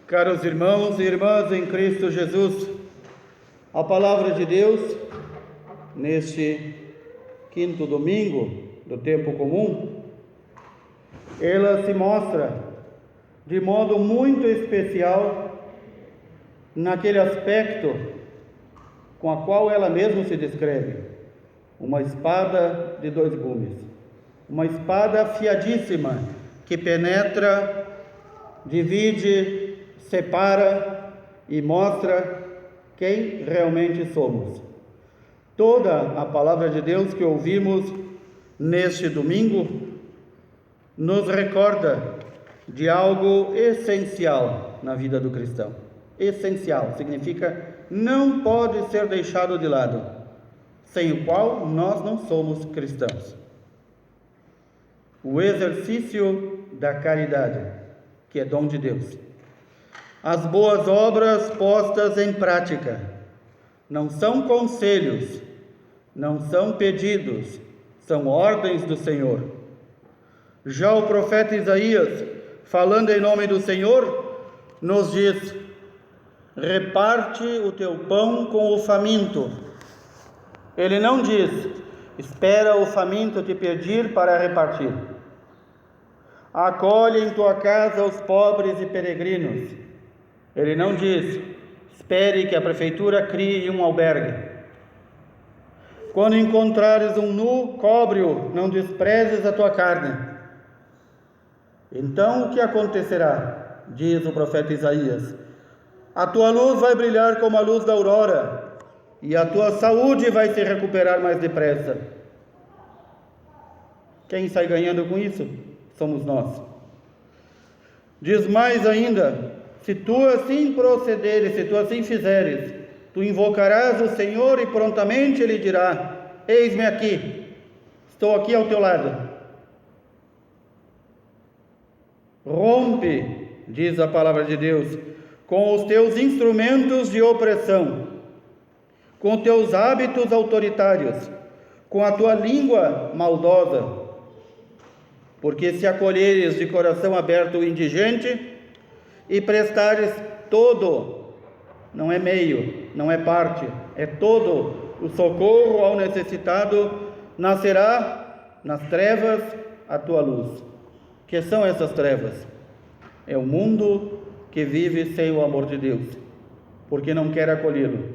Caros irmãos e irmãs em Cristo Jesus, a palavra de Deus, neste quinto domingo do tempo comum, ela se mostra de modo muito especial naquele aspecto com a qual ela mesma se descreve, uma espada de dois gumes, uma espada afiadíssima que penetra, divide, separa e mostra quem realmente somos. Toda a palavra de Deus que ouvimos neste domingo nos recorda de algo essencial na vida do cristão. Essencial significa não pode ser deixado de lado, sem o qual nós não somos cristãos. O exercício da caridade, que é dom de Deus. As boas obras postas em prática não são conselhos, não são pedidos, são ordens do Senhor. Já o profeta Isaías, falando em nome do Senhor, nos diz: reparte o teu pão com o faminto. Ele não diz: espera o faminto te pedir para repartir. Acolhe em tua casa os pobres e peregrinos. Ele não diz: espere que a prefeitura crie um albergue. Quando encontrares um nu, cobre-o, não desprezes a tua carne. Então o que acontecerá? Diz o profeta Isaías: a tua luz vai brilhar como a luz da aurora, e a tua saúde vai se recuperar mais depressa. Quem sai ganhando com isso? Somos nós. Diz mais ainda: se tu assim procederes, se tu assim fizeres, tu invocarás o Senhor e prontamente Ele dirá: eis-me aqui, estou aqui ao teu lado. Rompe, diz a palavra de Deus, com os teus instrumentos de opressão, com os teus hábitos autoritários, com a tua língua maldosa, porque se acolheres de coração aberto o indigente e prestares todo, não é meio, não é parte, é todo o socorro ao necessitado, nascerá nas trevas a tua luz. Que são essas trevas? É o mundo que vive sem o amor de Deus, porque não quer acolhê-lo.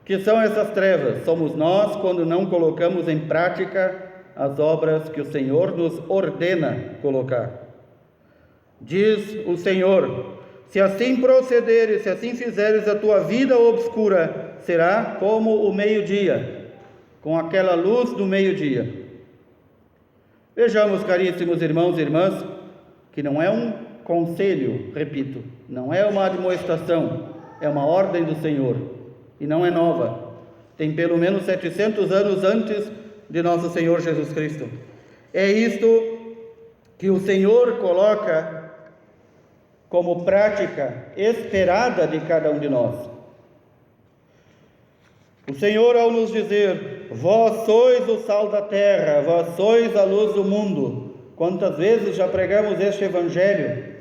Que são essas trevas? Somos nós quando não colocamos em prática as obras que o Senhor nos ordena colocar. Diz o Senhor: se assim procederes, se assim fizeres, a tua vida obscura será como o meio-dia, com aquela luz do meio-dia. Vejamos, caríssimos irmãos e irmãs, que não é um conselho, repito, não é uma admoestação, é uma ordem do Senhor, e não é nova. Tem pelo menos 700 anos antes de nosso Senhor Jesus Cristo. É isto que o Senhor coloca como prática esperada de cada um de nós. O Senhor, ao nos dizer: vós sois o sal da terra, vós sois a luz do mundo. Quantas vezes já pregamos este Evangelho?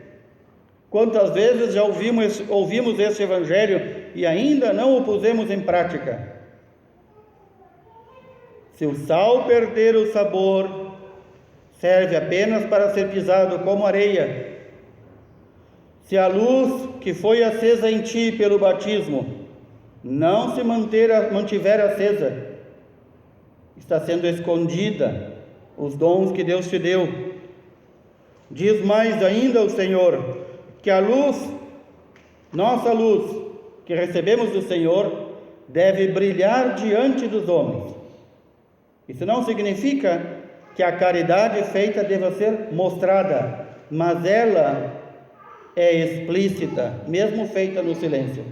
Quantas vezes já ouvimos este Evangelho e ainda não o pusemos em prática? Se o sal perder o sabor, serve apenas para ser pisado como areia. Se a luz que foi acesa em ti pelo batismo não se mantiver acesa, está sendo escondida os dons que Deus te deu. Diz mais ainda o Senhor, que a luz, nossa luz, que recebemos do Senhor, deve brilhar diante dos homens. Isso não significa que a caridade feita deva ser mostrada, mas ela é explícita, mesmo feita no silêncio.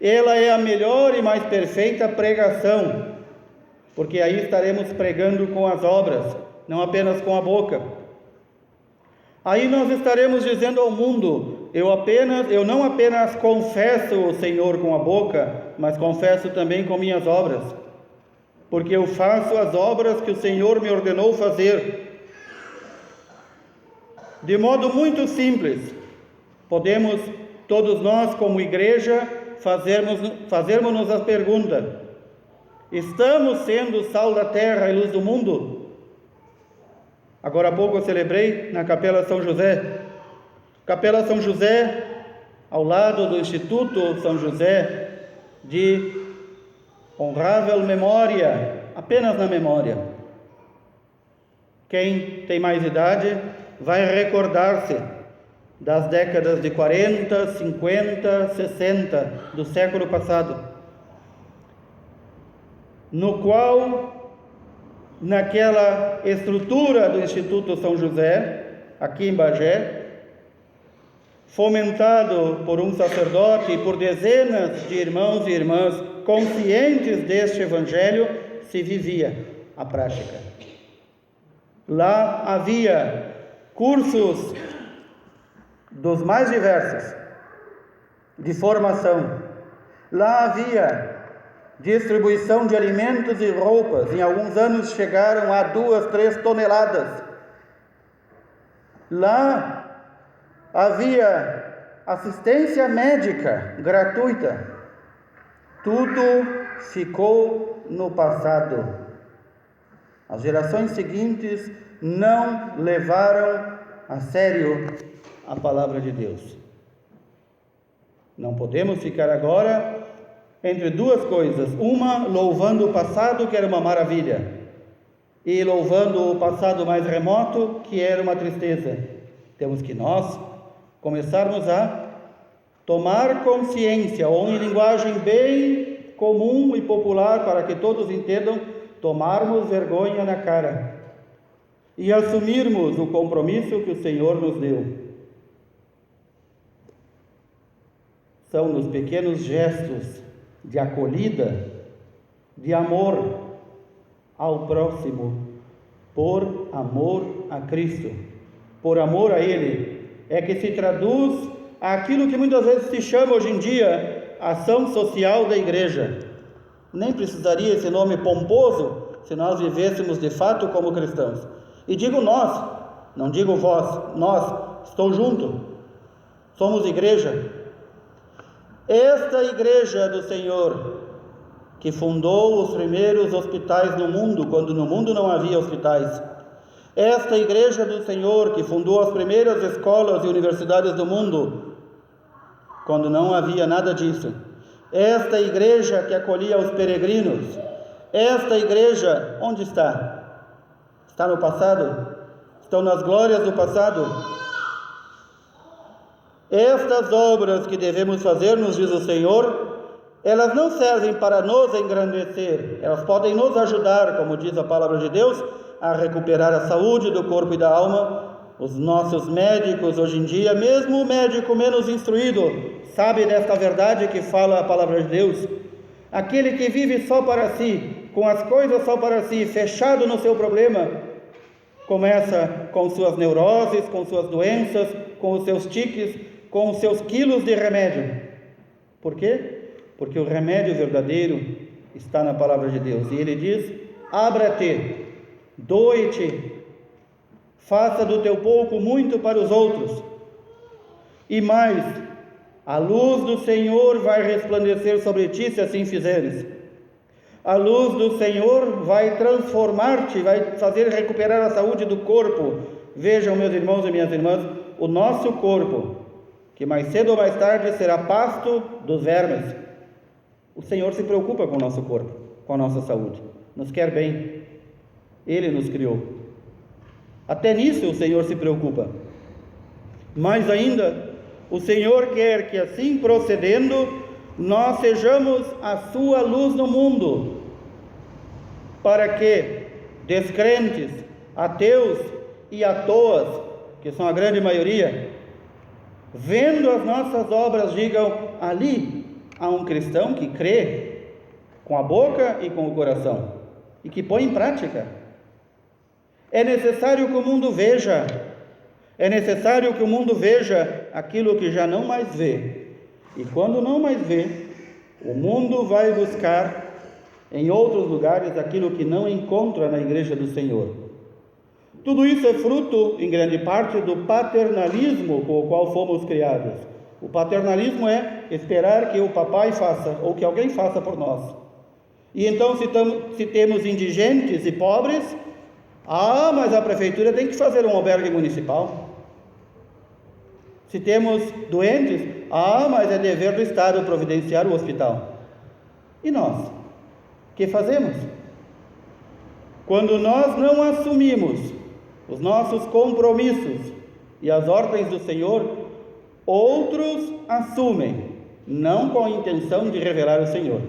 Ela é a melhor e mais perfeita pregação, porque aí estaremos pregando com as obras, não apenas com a boca. Aí nós estaremos dizendo ao mundo: eu não apenas confesso o Senhor com a boca, mas confesso também com minhas obras, porque eu faço as obras que o Senhor me ordenou fazer. De modo muito simples, podemos todos nós, como igreja, fazermos-nos a pergunta: estamos sendo o sal da terra e luz do mundo? Agora há pouco eu celebrei na Capela São José. Capela São José, ao lado do Instituto São José, de honrável memória, apenas na memória. Quem tem mais idade vai recordar-se das décadas de 40, 50, 60 do século passado, no qual, naquela estrutura do Instituto São José, aqui em Bagé, fomentado por um sacerdote e por dezenas de irmãos e irmãs conscientes deste Evangelho, se vivia a prática. Lá havia cursos dos mais diversos, de formação. Lá havia distribuição de alimentos e roupas. Em alguns anos chegaram a 2, 3 toneladas. Lá havia assistência médica gratuita. Tudo ficou no passado. As gerações seguintes não levaram a sério a palavra de Deus. Não podemos ficar agora entre duas coisas: uma, louvando o passado, que era uma maravilha, e louvando o passado mais remoto, que era uma tristeza. Temos que nós começarmos a tomar consciência, ou em linguagem bem comum e popular, para que todos entendam, tomarmos vergonha na cara e assumirmos o compromisso que o Senhor nos deu. São nos pequenos gestos de acolhida, de amor ao próximo, por amor a Cristo, por amor a Ele, é que se traduz aquilo que muitas vezes se chama hoje em dia ação social da igreja. Nem precisaria esse nome pomposo se nós vivêssemos de fato como cristãos. E digo nós, não digo vós, nós, estou junto, somos igreja. Esta igreja do Senhor, que fundou os primeiros hospitais no mundo, quando no mundo não havia hospitais. Esta igreja do Senhor, que fundou as primeiras escolas e universidades do mundo, quando não havia nada disso. Esta igreja que acolhia os peregrinos. Esta igreja, onde está? Está no passado? Estão nas glórias do passado? Estas obras que devemos fazer, nos diz o Senhor, elas não servem para nos engrandecer, elas podem nos ajudar, como diz a palavra de Deus, a recuperar a saúde do corpo e da alma. Os nossos médicos hoje em dia, mesmo o médico menos instruído, sabe desta verdade que fala a palavra de Deus. Aquele que vive só para si, com as coisas só para si, fechado no seu problema, começa com suas neuroses, com suas doenças, com os seus tiques, com os seus quilos de remédio. Por quê? Porque o remédio verdadeiro está na palavra de Deus. E ele diz: abra-te, doe-te, faça do teu pouco muito para os outros. E mais, a luz do Senhor vai resplandecer sobre ti, se assim fizeres. A luz do Senhor vai transformar-te, vai fazer recuperar a saúde do corpo. Vejam, meus irmãos e minhas irmãs, o nosso corpo, que mais cedo ou mais tarde será pasto dos vermes. O Senhor se preocupa com o nosso corpo, com a nossa saúde, nos quer bem. Ele nos criou. Até nisso o Senhor se preocupa. Mais ainda, o Senhor quer que, assim procedendo, nós sejamos a sua luz no mundo, para que descrentes, ateus e atoas, que são a grande maioria, vendo as nossas obras, digam: ali há um cristão que crê com a boca e com o coração, e que põe em prática. É necessário que o mundo veja, aquilo que já não mais vê. E quando não mais vê, o mundo vai buscar em outros lugares aquilo que não encontra na igreja do Senhor. Tudo isso é fruto, em grande parte, do paternalismo com o qual fomos criados. O paternalismo é esperar que o papai faça ou que alguém faça por nós. E então, se temos indigentes e pobres, mas a prefeitura tem que fazer um albergue municipal. Se temos doentes, mas é dever do Estado providenciar o hospital. E nós? O que fazemos? Quando nós não assumimos os nossos compromissos e as ordens do Senhor, outros assumem, não com a intenção de revelar o Senhor.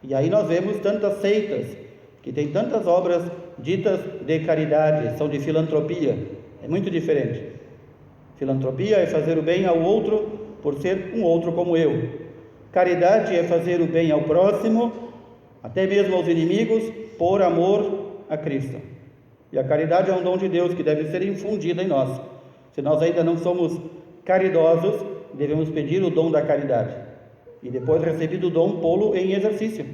E aí nós vemos tantas seitas, que têm tantas obras ditas de caridade, são de filantropia. É muito diferente. Filantropia é fazer o bem ao outro por ser um outro como eu. Caridade é fazer o bem ao próximo, até mesmo aos inimigos, por amor a Cristo. E a caridade é um dom de Deus que deve ser infundida em nós. Se nós ainda não somos caridosos, devemos pedir o dom da caridade e depois, recebido o dom, pô-lo em exercício.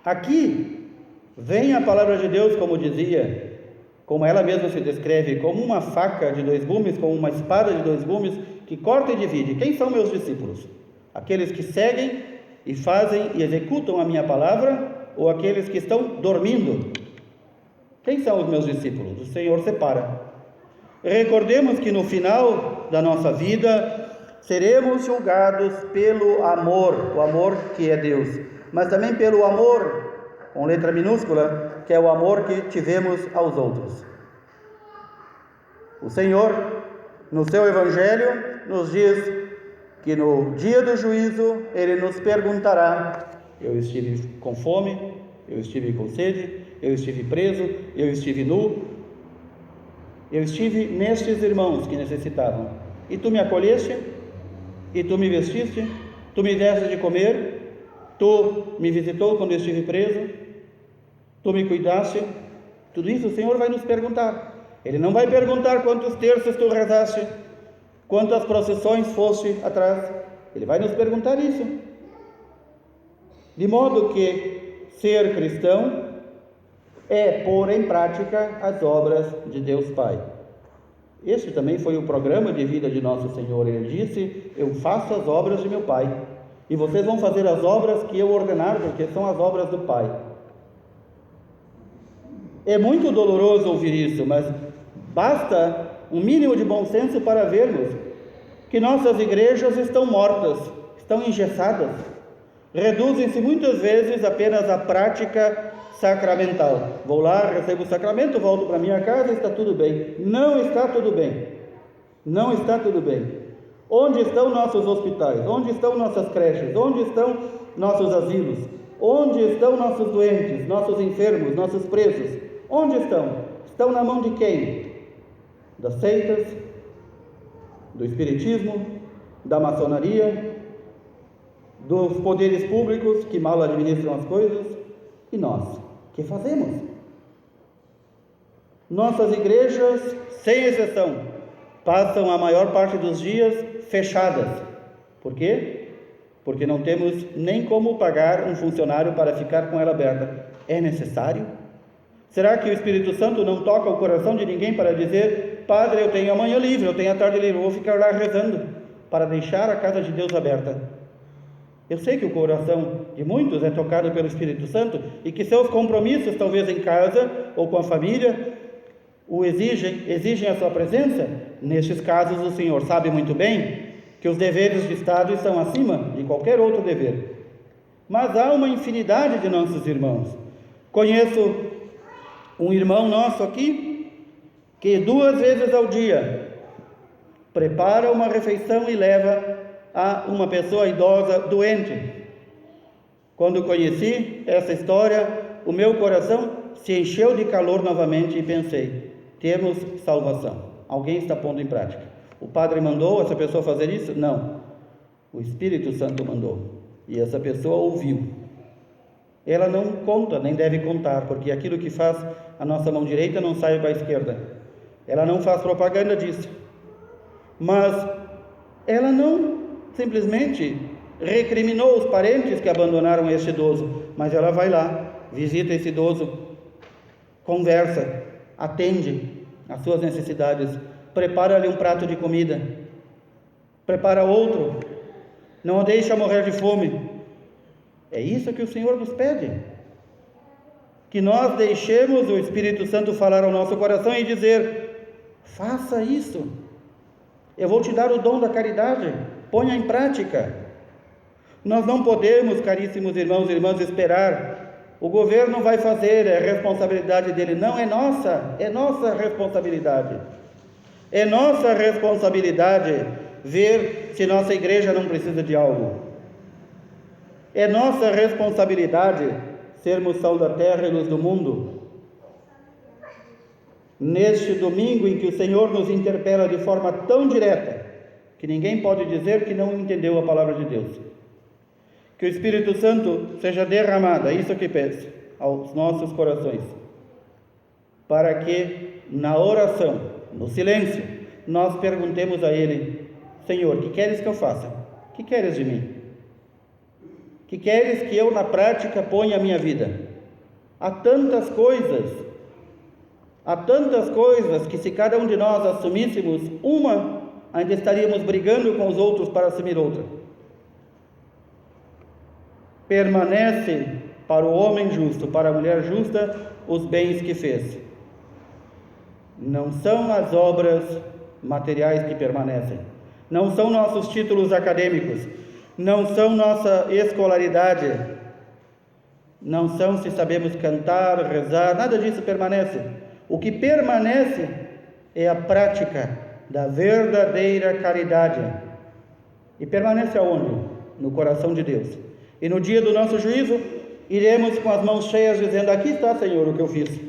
Aqui vem a palavra de Deus, como dizia, como ela mesma se descreve, como uma faca de 2 gumes, como uma espada de 2 gumes que corta e divide. Quem são meus discípulos? Aqueles que seguem e fazem e executam a minha palavra, ou aqueles que estão dormindo? Quem são os meus discípulos? O Senhor separa. Recordemos que no final da nossa vida seremos julgados pelo amor, o amor que é Deus, mas também pelo amor, com letra minúscula, que é o amor que tivemos aos outros. O Senhor, no seu Evangelho, nos diz que no dia do juízo Ele nos perguntará: eu estive com fome, eu estive com sede, eu estive preso, eu estive nu, eu estive nestes irmãos que necessitavam, e tu me acolheste, e tu me vestiste, tu me deste de comer, tu me visitou quando eu estive preso, tu me cuidaste. Tudo isso o Senhor vai nos perguntar. Ele não vai perguntar quantos terços tu rezaste, quantas procissões foste atrás. Ele vai nos perguntar isso. De modo que ser cristão é pôr em prática as obras de Deus Pai. Este também foi o programa de vida de nosso Senhor. Ele disse: eu faço as obras de meu Pai, e vocês vão fazer as obras que eu ordenar, porque são as obras do Pai. É muito doloroso ouvir isso, mas basta um mínimo de bom senso para vermos que nossas igrejas estão mortas, estão engessadas, reduzem-se muitas vezes apenas à prática sacramental. Vou lá, recebo o sacramento, volto para minha casa, está tudo bem. Não está tudo bem. Não está tudo bem. Onde estão nossos hospitais? Onde estão nossas creches? Onde estão nossos asilos? Onde estão nossos doentes, nossos enfermos, nossos presos? Onde estão? Estão na mão de quem? Das seitas, do espiritismo, da maçonaria, dos poderes públicos que mal administram as coisas. E nós? O que fazemos? Nossas igrejas, sem exceção, passam a maior parte dos dias fechadas. Por quê? Porque não temos nem como pagar um funcionário para ficar com ela aberta. É necessário? Será que o Espírito Santo não toca o coração de ninguém para dizer: Padre, eu tenho a manhã livre, eu tenho a tarde livre, eu vou ficar lá rezando, para deixar a casa de Deus aberta? Eu sei que o coração de muitos é tocado pelo Espírito Santo e que seus compromissos, talvez em casa ou com a família, exigem a sua presença. Nestes casos, o Senhor sabe muito bem que os deveres de Estado estão acima de qualquer outro dever. Mas há uma infinidade de nossos irmãos. Conheço um irmão nosso aqui que 2 vezes ao dia prepara uma refeição e leva a uma pessoa idosa doente. Quando conheci essa história, o meu coração se encheu de calor novamente e pensei: temos salvação. Alguém está pondo em prática. O padre mandou essa pessoa fazer isso? Não. O Espírito Santo mandou. E essa pessoa ouviu. Ela não conta, nem deve contar, porque aquilo que faz a nossa mão direita não sai para a esquerda. Ela não faz propaganda disso. Mas ela não simplesmente recriminou os parentes que abandonaram este idoso, mas ela vai lá, visita esse idoso, conversa, atende às suas necessidades, prepara-lhe um prato de comida, prepara outro, não o deixa morrer de fome. É isso que o Senhor nos pede, que nós deixemos o Espírito Santo falar ao nosso coração e dizer: faça isso, eu vou te dar o dom da caridade, ponha em prática. Nós não podemos, caríssimos irmãos e irmãs, esperar, o governo vai fazer, é responsabilidade dele. Não, é nossa responsabilidade. É nossa responsabilidade ver se nossa igreja não precisa de algo. É nossa responsabilidade sermos sal da terra e luz do mundo. Neste domingo em que o Senhor nos interpela de forma tão direta, que ninguém pode dizer que não entendeu a palavra de Deus. Que o Espírito Santo seja derramado, é isso que peço, aos nossos corações, para que na oração, no silêncio, nós perguntemos a Ele: Senhor, que queres que eu faça? Que queres de mim? Que queres que eu na prática ponha a minha vida? Há tantas coisas que se cada um de nós assumíssemos uma, ainda estaríamos brigando com os outros para assumir outra. Permanece para o homem justo, para a mulher justa, os bens que fez. Não são as obras materiais que permanecem, não são nossos títulos acadêmicos, não são nossa escolaridade, não são se sabemos cantar, rezar, nada disso permanece. O que permanece é a prática da verdadeira caridade. E permanece aonde? No coração de Deus. E no dia do nosso juízo, iremos com as mãos cheias dizendo: aqui está, Senhor, o que eu fiz.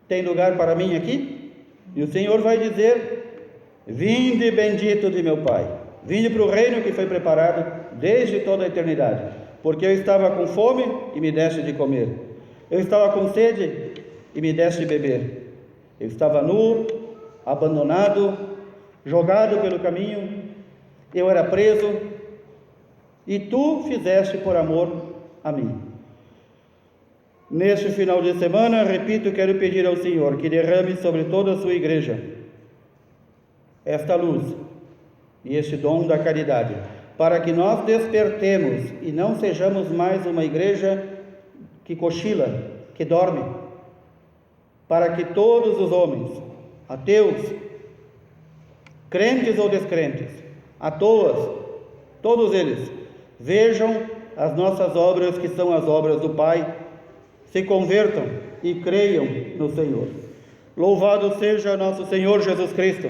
Tem lugar para mim aqui? E o Senhor vai dizer: vinde bendito de meu Pai, vinde para o reino que foi preparado desde toda a eternidade, porque eu estava com fome e me deste de comer, eu estava com sede e me deste de beber, eu estava nu, abandonado, jogado pelo caminho, eu era preso, e tu fizeste por amor a mim. Neste final de semana, repito, quero pedir ao Senhor que derrame sobre toda a sua igreja esta luz e este dom da caridade, para que nós despertemos e não sejamos mais uma igreja que cochila, que dorme, para que todos os homens, ateus, crentes ou descrentes, à toa, todos eles, vejam as nossas obras, que são as obras do Pai, se convertam e creiam no Senhor. Louvado seja nosso Senhor Jesus Cristo.